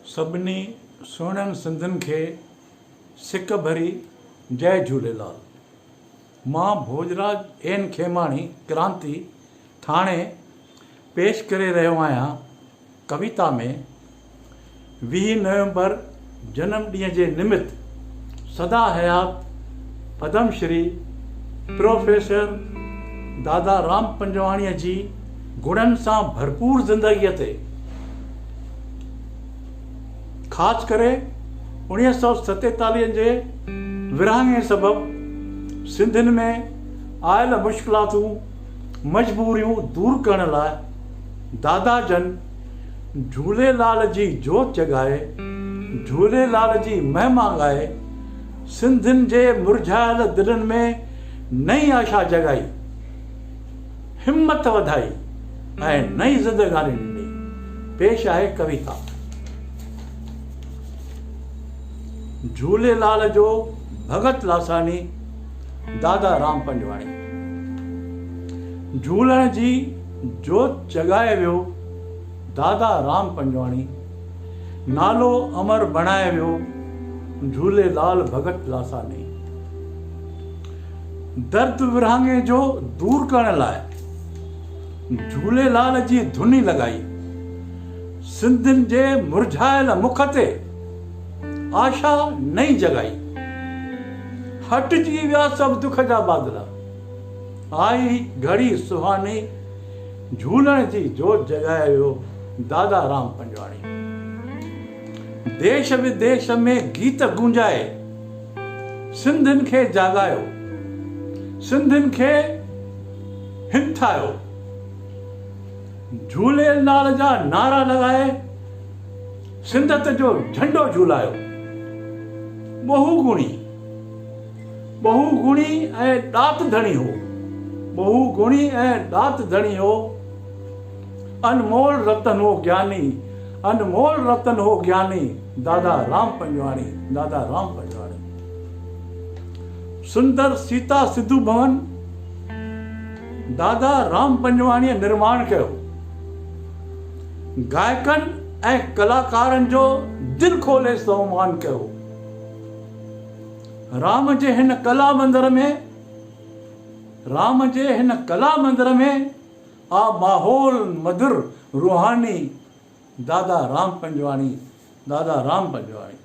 सभिनी सुहिणनि सिंधियुनि खे सिक भरी जय झूलेलाल। मां भोजराज एन खेमाणी क्रांति ठाणे पेश करे रहियो आहियां कविता में 20 नवंबर जनम ॾींहं जे निमित सदा हयात पद्म श्री प्रोफेसर दादा राम पंजवाणीअ जी गुणनि सां भरपूर ज़िंदगीअ ते ख़ासि करे 1947 जे विरहाङे सबबि सिंधियुनि में आयल मुश्किलातूं मजबूरियूं दूर करण लाइ दादा जन झूलेलाल जी जोत जॻाए, झूलेलाल जी महिमा ॻाए, सिंधियुनि जे मुरझायल दिलनि में नई आशा जगाई, हिम्मत वधाई ऐं नई ज़िंदगानी ॾिनी। पेश आहे कविता। झूलेलाल जो भगत लासानी दादा राम पंजवाणी। झूलण जी जोत जगाए वियो दादा राम पंजवाणी, नालो अमर बणाए वियो झूलेलाल भगत लासानी। दर्द विरहाङे जो दूर करण लाइ झूलेलाल जी धुनी लॻाई, सिंधियुनि जे मुरझायल मुख ते आशा नई जगाई। हटजी विया सब दुख जा बादला, आई घड़ी सुहानी, झूलण जी जोत जगाए वियो दादा राम पंजवाणी। देश विदेश में गीत गूंजाए सिंधियुनि खे जागायो, सिंधियुनि खे हिमथायो, झूलेलाल जा नारा लॻाए सिंधत जो झंडो झूलायो। बहुगुणी ऐं ॾात धणी हो, बहुगुणी ऐं ॾात धणी हो, अनमोल रतन हो ज्ञानी, अनमोल रतन हो ज्ञानी दादा राम पंजवाणी, दादा राम पंजवाणी। सुंदर सीता सिद्धू भवन दादा राम पंजवाणीअ निर्माण कयो। गायकनि ऐं कलाकारनि जो दिल खोले सम्मान कयो। राम जे हिन कला मंदिर में आ माहौल मधुर रूहानी दादा राम पंजवाणी, दादा राम पंजवाणी।